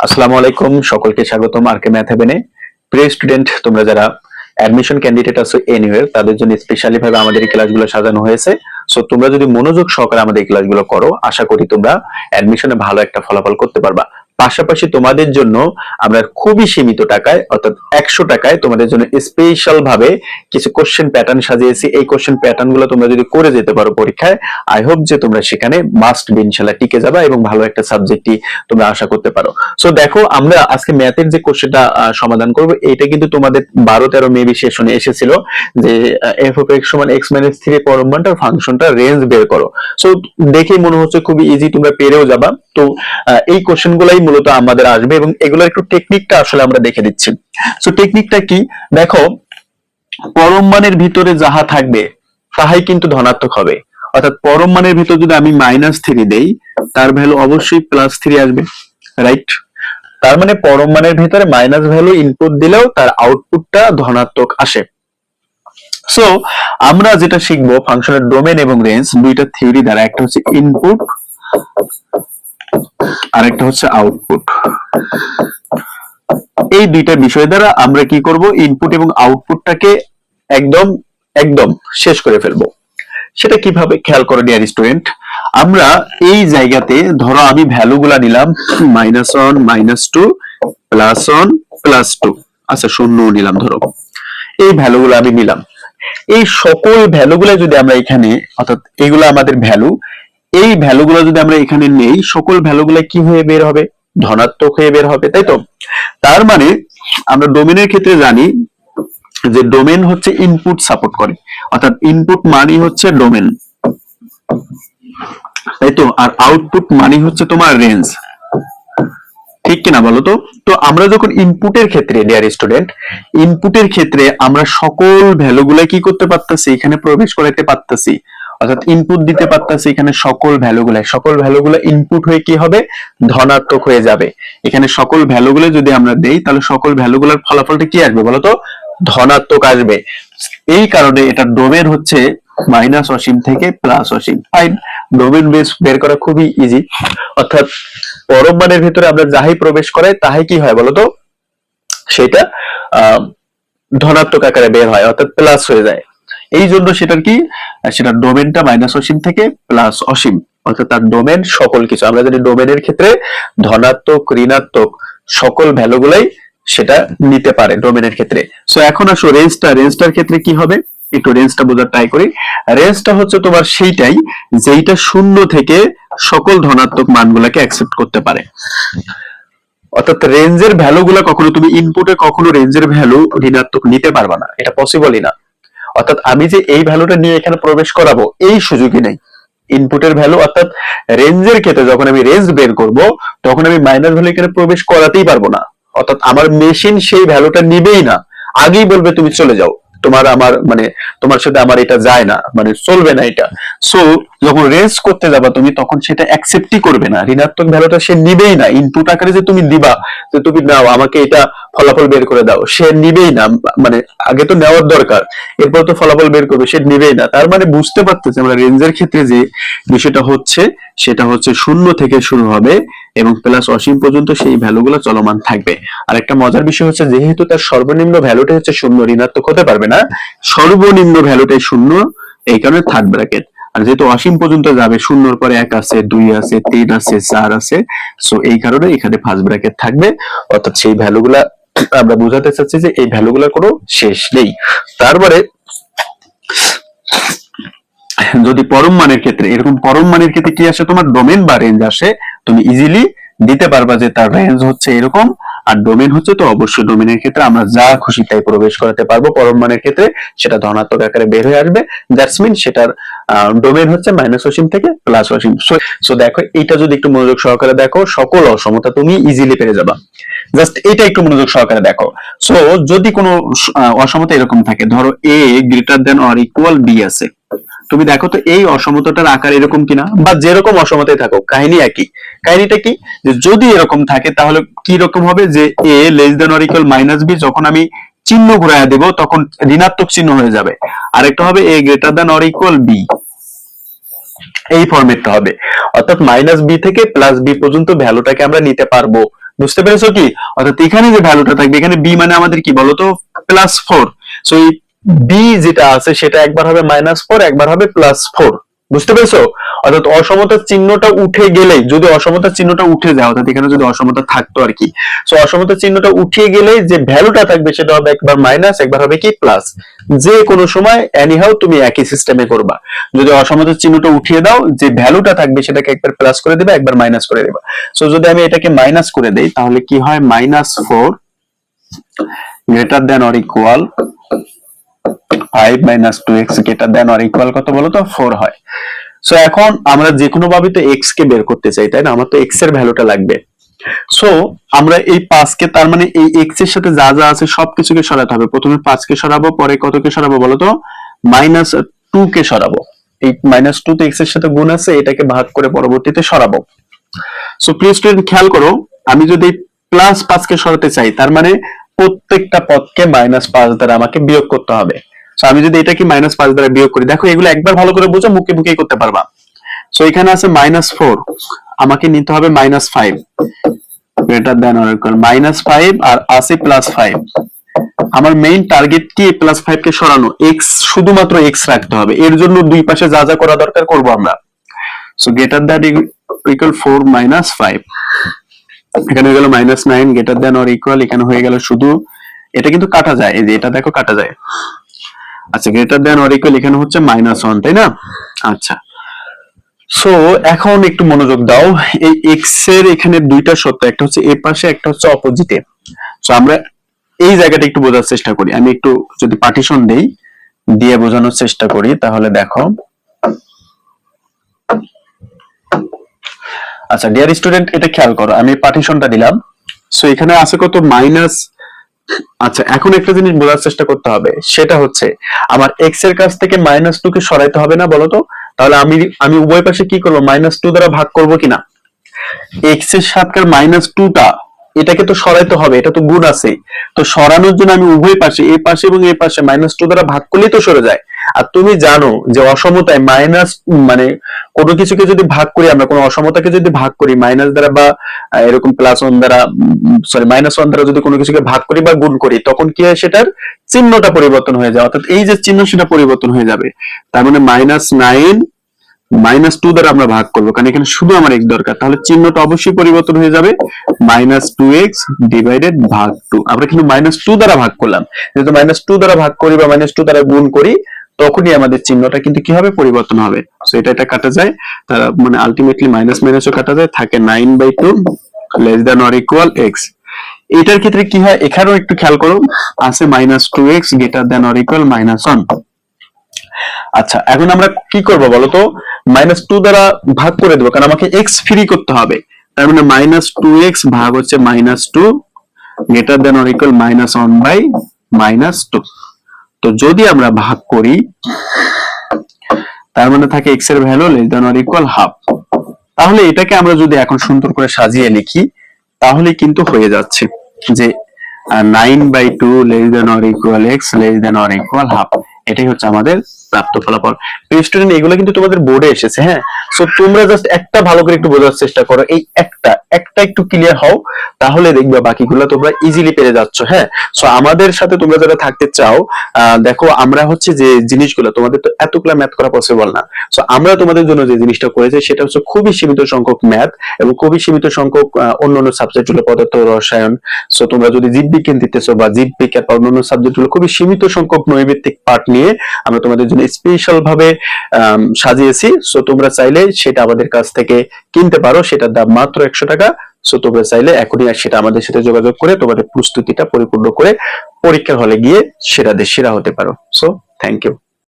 আসসালামু আলাইকুম, সকলকে স্বাগতম আরকে ম্যাথ হেভেনে। প্রিয় স্টুডেন্ট, তোমরা যারা অ্যাডমিশন ক্যান্ডিডেট আছো এনিওয়ের, তাদের জন্য স্পেশালি ভাবে আমাদের এই ক্লাসগুলো সাজানো হয়েছে। সো তোমরা যদি মনোযোগ সহকারে আমাদের এই ক্লাসগুলো করো, আশা করি তোমরা অ্যাডমিশনে ভালো একটা ফলাফল করতে পারবা। পাশাপাশি তোমাদের জন্য আমরা খুবই সীমিত টাকায়, অর্থাৎ 100 টাকায় তোমাদের জন্য স্পেশাল ভাবে কিছু কোশ্চেন প্যাটার্ন সাজিয়েছি। এই কোশ্চেন প্যাটার্ন গুলো তোমরা যদি করে যেতে পারো পরীক্ষায়, আই হোপ যে তোমরা সেখানে মাস্ট বি ইনশাআল্লাহ টিকে যাবা এবং ভালো একটা সাবজেক্টই তোমরা আশা করতে পারো। সো দেখো, আমরা আজকে ম্যাথের যে কোশ্চেনটা সমাধান করব, এটা কিন্তু তোমাদের 12-13 মেবি সেশনে এসেছিল যে এফ অফ এক্স সমান এক্স মাইনাস 3 পরম মানটার ফাংশনটা রেঞ্জ বের করো। সো দেখেই মনে হচ্ছে খুবই ইজি, তোমরা পেরেও যাবা। তো এই কোশ্চেন গুলাই মূলত আমাদের আসবে এবং এগুলোর একটু টেকনিকটা আসলে আমরা দেখে দিচ্ছি। সো টেকনিকটা কি দেখো, পরম মানের ভিতরে যাহা থাকবে তাহাই কিন্তু ধনাত্মক হবে। অর্থাৎ পরম মানের ভিতর যদি আমি -3 দেই, তার ভ্যালু অবশ্যই +3 আসবে, রাইট? তার মানে পরম মানের ভিতরে মাইনাস ভ্যালু ইনপুট দিলেও তার আউটপুটটা ধনাত্মক আসে। সো আমরা যেটা শিখবো ফাংশনের ডোমেন এবং রেঞ্জ দুইটা থিওরি দ্বারা, একটা হচ্ছে ইনপুট আর একটা হচ্ছে আউটপুট। এই দুইটা বিষয় দ্বারা আমরা কি করব, ইনপুট এবং আউটপুটটাকে একদম একদম শেষ করে ফেলবো। সেটা কিভাবে খেয়াল করো ডিয়ার স্টুডেন্ট। আমরা এই জায়গাতে ধরো আমি ভ্যালুগুলা নিলাম -1 -2 +1 +2, আচ্ছা শূন্য নিলাম, ধরো এই ভ্যালুগুলো আমি নিলাম। এই সকল ভ্যালুগুলো যদি আমরা এখানে, অর্থাৎ এগুলো আমাদের ভ্যালু, এই ভ্যালুগুলো যদি আমরা এখানে নেই, সকল ভ্যালুগুলো কি হয়ে বের হবে? ধনাত্মক হয়ে বের হবে, তাই তো? তার মানে আমরা ডোমেনের ক্ষেত্রে জানি যে ডোমেন হচ্ছে ইনপুট সাপোর্ট করে, অর্থাৎ ইনপুট মানি হচ্ছে ডোমেন, তাই তো? আর আউটপুট মানি হচ্ছে তোমার রেঞ্জ, ঠিক কিনা বলো তো? তো আমরা যখন ইনপুটের ক্ষেত্রে ডিয়ার স্টুডেন্ট, ইনপুটের ক্ষেত্রে আমরা সকল ভ্যালুগুলা কি করতে পারতেছি, এখানে প্রবেশ করাইতে পারতেছি, অর্থাৎ ইনপুট দিতে পারতেছি এখানে সকল ভ্যালুগুলা ইনপুট হয়ে কি হবে? ধনাত্মক হয়ে যাবে। এখানে সকল ভ্যালুগুলো যদি আমরা দেই, তাহলে সকল ভ্যালুগুলোর ফলাফলটা কি আসবে বলতো? ধনাত্মক আসবে। এই কারণে এটা ডোমেন হচ্ছে মাইনাস অসীম থেকে প্লাস অসীম। ফাইন, ডোমেন বেস বের করা খুবই ইজি। অর্থাৎ পরম মানের ভিতরে আমরা যাহাই প্রবেশ করাই তাহাই কি হয় বলতো? সেটা ধনাত্মক আকারে বের হয়, অর্থাৎ প্লাস হয়ে যায়। এই জন্য সেটার কি, সেটা ডোমেনটা মাইনাস অসীম থেকে প্লাস অসীম, অর্থাৎ তার ডোমেন সকল কিছু। আমরা জানি ডোমেনের ক্ষেত্রে ধনাত্মক ঋণাত্মক সকল ভ্যালুগুলাই সেটা নিতে পারে ডোমেনের ক্ষেত্রে। সো এখন আসো রেঞ্জটার ক্ষেত্রে কি হবে, একটু রেঞ্জটা বোঝার ট্রাই করি। রেঞ্জটা হচ্ছে তোমার সেইটাই যেইটা শূন্য থেকে সকল ধনাত্মক মানগুলোকে অ্যাকসেপ্ট করতে পারে। অর্থাৎ রেঞ্জের ভ্যালুগুলো কখনো তুমি ইনপুটে কখনো রেঞ্জের ভ্যালু ঋণাত্মক নিতে পারবা না, এটা পসিবলই না। অর্থাৎ আমি যে এই ভ্যালুটা নিয়ে এখানে প্রবেশ করাবো এই সুযোগই নেই। ইনপুটের ভ্যালু অর্থাৎ রেঞ্জের ক্ষেত্রে যখন আমি রেঞ্জ বের করব, তখন আমি মাইনাস ভ্যালু এখানে প্রবেশ করাতেই পারবো না। অর্থাৎ আমার মেশিন সেই ভ্যালুটা নিবেই না, আগেই বলবে তুমি চলে যাও, তোমার আমার মানে তোমার সাথে আমার এটা যায় না, মানে চলবে না এটা। সো যখন রেঞ্জ করতে যাবা তুমি, তখন সেটা অ্যাকসেপ্টই করবে না, ঋণাত্মক ভ্যালুটা সে নিবেই না। ইনপুট আকারে যে তুমি দিবা, যে তুমি নাও আমাকে এটা ফলাফল বের করে দাও, সে নিবেই না। মানে আগে তো নেওয়ার দরকার, এরপর তো ফলাফল বের করবে, সে নিবেই না। তার মানে বুঝতে পারতেছি আমরা রেঞ্জের ক্ষেত্রে যে বিষয়টা হচ্ছে, সেটা হচ্ছে শূন্য থেকে শুরু হবে এবং প্লাস অসীম পর্যন্ত সেই ভ্যালুগুলো চলমান থাকবে। আর একটা মজার বিষয় হচ্ছে, যেহেতু তার সর্বনিম্ন ভ্যালুটা হচ্ছে শূন্য, ঋণাত্মক হতে পারবে না, সর্বনিম্ন ভ্যালুটাই শূন্য, এই কারণে থার্ড ব্র্যাকেট। আর যেহেতু অসীম পর্যন্ত যাবে, শূন্যর পরে 1 আছে, 2 আছে, 3 আছে, 4 আছে, সো এই কারণে এখানে ফার্স্ট ব্র্যাকেট থাকবে। অর্থাৎ সেই ভ্যালুগুলা আমরা বোঝাতে চাচ্ছি যে এই ভ্যালুগুলোর কোনো শেষ নেই। তারপরে যদি পরম মানের ক্ষেত্রে, এরকম পরম মানের ক্ষেত্রে কি আসে, তোমার ডোমেন বা রেঞ্জ আসে, তুমি ইজিলি দিতে পারবা যে তার রেঞ্জ হচ্ছে এরকম আর ডোমেন হচ্ছে, তো অবশ্যই ডোমেনের ক্ষেত্রে আমরা যা খুশি তাই প্রবেশ করাতে পারবো। পরম মানের ক্ষেত্রে সেটা ধনাত্মক আকারে বের হয়ে আসবে, দ্যাটস মিন সেটার ডোমেন হচ্ছে মাইনাস অসীম থেকে প্লাস অসীম। সো দেখো, এটা যদি একটু মনোযোগ সহকারে দেখো, সকল অসমতা তুমি ইজিলি পেরে যাবা। জাস্ট এটা একটু মনোযোগ সহকারে দেখো। সো যদি কোনো অসমতা এরকম থাকে, ধরো a greater than or equal b আছে, তুমি দেখো তো এই অসমতাটার আকার এরকম কিনা, বা যেরকম অসমতায় থাকো কাহিনী একই। কাহিনীটা কি, যে যদি এরকম থাকে তাহলে কি রকম হবে, যে a less than or equal minus b, যখন আমি চিহ্ন ঘুরাইয়া দেব তখন ঋণাত্মক চিহ্ন হয়ে যাবে। আরেকটা হবে a greater than or equal b, এই ফরম্যাটটা হবে। অর্থাৎ মাইনাস বি থেকে প্লাস বি পর্যন্ত ভ্যালুটাকে আমরা নিতে পারবো, বুঝতে পেরেছো কি? অর্থাৎ এখানে যে ভ্যালুটা থাকবে, এখানে বি মানে আমাদের কি বলতো, +4। সো এই বি যেটা আছে সেটা একবার হবে -4, একবার হবে +4। বুঝতে পেরেছো? অর্থাৎ অসমতার চিহ্নটা উঠে গেলেই, যদি অসমতার চিহ্নটা উঠে যায়, অর্থাৎ এখানে যদি অসমতা থাকতো আর কি, সো অসমতার চিহ্নটা উঠিয়ে গেলেই যে ভ্যালুটা থাকবে সেটা হবে একবার মাইনাস, একবার হবে কি প্লাস। যে কোনো সময় এনিহাউ তুমি একই সিস্টেমে করবা। যদি অসমতার চিহ্নটা উঠিয়ে দাও, যে ভ্যালুটা থাকবে সেটাকে একবার প্লাস করে দিবা, একবার মাইনাস করে দিবা। সো যদি আমি এটাকে মাইনাস করে দেই তাহলে কি হয়, -4 greater than or equal 5 - 2x greater than or equal কত বলো তো, 4 হয়। সো এখন আমরা যে কোনো ভাবে তো x কে বের করতে চাই, তাই না? আমার তো x এর ভ্যালুটা লাগবে। সো আমরা এই 5 কে, তার মানে এই x এর সাথে যা যা আছে সবকিছুকে সরাতে হবে। প্রথমে 5 কে সরাবো, পরে কতকে সরাবো বলো তো, -2 কে সরাবো। এই -2 তো x এর সাথে গুণ আছে, এটাকে ভাগ করে পরবর্তীতে সরাবো। সো প্লিজ স্টুডেন্ট খেয়াল করো, আমি যদি +5 কে সরাতে চাই, তার মানে প্রত্যেকটা পদকে -5 দ্বারা আমাকে বিয়োগ করতে হবে। সো আমি যদি এটাকে -5 দ্বারা বিয়োগ করি, দেখো এগুলো একবার ভালো করে বুঝো, মুখে মুখেই করতে পারবা। সো এখানে আছে -4, আমাকে নিতে হবে -5 গ্রেটার দেন অর ইকুয়াল -5 আর আছে +5। আমার মেইন টার্গেট কি, +5 কে সরানো, x শুধুমাত্র x রাখতে হবে। এর জন্য দুই পাশে যা যা করা দরকার করব আমরা। সো গ্রেটার দেন ইকুয়াল 4 - 5, এখানে হয়ে গেল -9 গ্রেটার দেন অর ইকুয়াল, এখানে হয়ে গেল শুধু, এটা কিন্তু কাটা যায়, এই যে এটা দেখো কাটা যায়। আচ্ছা, গ্রেটার দেন অর ইকুয়াল এখানে হচ্ছে -1, তাই না? আচ্ছা, সো এখন একটু মনোযোগ দাও, এই x এর এখানে দুইটা সত্য, একটা হচ্ছে এ পাশে, একটা হচ্ছে অপোজিটে। সো আমরা এই জায়গাটা একটু বোঝার চেষ্টা করি। আমি একটু যদি পার্টিশন দেই, দিয়ে বোঝানোর চেষ্টা করি, তাহলে দেখো। আচ্ছা ডিয়ার স্টুডেন্ট, এটা খেয়াল করো, আমি পার্টিশনটা দিলাম। সো এখানে আছে কত, মাইনাস। আচ্ছা, এখন একটা জিনিস বোঝার চেষ্টা করতে হবে, সেটা হচ্ছে আমার x এর কাছ থেকে -2 কে সরাইতে হবে না বলতো? তাহলে আমি উভয় পাশে কি করবো, -2 দ্বারা ভাগ করব কিনা? x এর সাথে -2টা, এটাকে তো সরাইতে হবে, এটা তো গুণ আছে। তো সরানোর জন্য আমি উভয় পাশে, এ পাশে এবং এ পাশে -2 দ্বারা ভাগ করলেই তো সরে যায়। আর তুমি জানো যে অসমতায় মাইনাস, মানে কোনো কিছুকে যদি ভাগ করি, আমরা কোনো অসমতাকে যদি ভাগ করি মাইনাস দ্বারা বা এরকম +1 দ্বারা, সরি -1 দ্বারা যদি কোনো কিছুকে ভাগ করি বা গুণ করি, তখন কি হয়, সেটার চিহ্নটা পরিবর্তন হয়ে যায়। অর্থাৎ এই যে চিহ্ন, সেটা পরিবর্তন হয়ে যাবে। তার মানে -9 -2 দ্বারা আমরা ভাগ করবো, কারণ এখানে শুধু আমার x দরকার, তাহলে চিহ্নটা অবশ্যই পরিবর্তন হয়ে যাবে, -2x ডিভাইডেড ভাগ 2। আমরা কিন্তু -2 দ্বারা ভাগ করলাম, যেহেতু -2 দ্বারা ভাগ করি বা -2 দ্বারা গুণ করি, তখনই আমাদের চিহ্নটা কিন্তু কি হবে, পরিবর্তন হবে। সো এটা কাটা যায়, তার মানে আলটিমেটলি মাইনাসও কাটা যায়, থাকে 9/2 less than or equal x। এটার ক্ষেত্রে কি হয়, এখানেও একটু খেয়াল করো, আছে -2x greater than or equal -1। আচ্ছা, এখন আমরা কি করব বলতো, -2 দ্বারা ভাগ করে দেবো, কারণ আমাকে x ফ্রি করতে হবে। তার মানে -2x ভাগ হচ্ছে -2 গ্রেটার দেন অর ইকুয়াল -1/-2। তো যদি আমরা ভাগ করি, তার মানে থাকে x এর value less than or equal half. তাহলে এটাকে আমরা যদি এখন সুন্দর করে সাজিয়ে লিখি, তাহলে কিন্তু হয়ে যাচ্ছে যে 9/2 less than or equal x less than or equal half. এটাই হচ্ছে আমাদের প্রাপ্ত ফলাফল। স্টুডেন্ট, এগুলো কিন্তু তোমাদের বোর্ডে এসেছে, হ্যাঁ? সো তোমরা জাস্ট একটা ভালো করে একটু বোঝার চেষ্টা করো, এই একটা একটু ক্লিয়ার হও, তাহলে দেখবে বাকিগুলো তোমরা ইজিলি পেরে যাচ্ছ, হ্যাঁ? সো আমাদের সাথে তোমরা যারা থাকতে চাও, দেখো আমরা হচ্ছে যে জিনিসগুলো, তোমাদের তো এতগুলা ম্যাথ করা পসিবল না। সো আমরা তোমাদের জন্য যে জিনিসটা করেছি সেটা হচ্ছে খুবই সীমিত সংখ্যক ম্যাথ এবং খুবই সীমিত সংখ্যক অন্যান্য সাবজেক্ট গুলো, পদার্থ, রসায়ন। সো তোমরা যদি জীববিজ্ঞান দিতেছো বা জীববিজ্ঞান বা অন্যান্য সাবজেক্ট গুলো, খুবই সীমিত সংখ্যক নৈর্ব্যক্তিক পার্ট নিয়ে আমরা তোমাদের জন্য স্পেশাল ভাবে সাজিয়েছি। সো তোমরা চাইলে সেটা আমাদের কাছ থেকে কিনতে পারো, সেটার দাম মাত্র 100 টাকা। সো তোমরা চাইলে এখনই সেটা আমাদের সাথে যোগাযোগ করে তোমাদের প্রস্তুতিটা পরিপূর্ণ করে পরীক্ষার হলে গিয়ে সেরা হতে পারো। So thank you.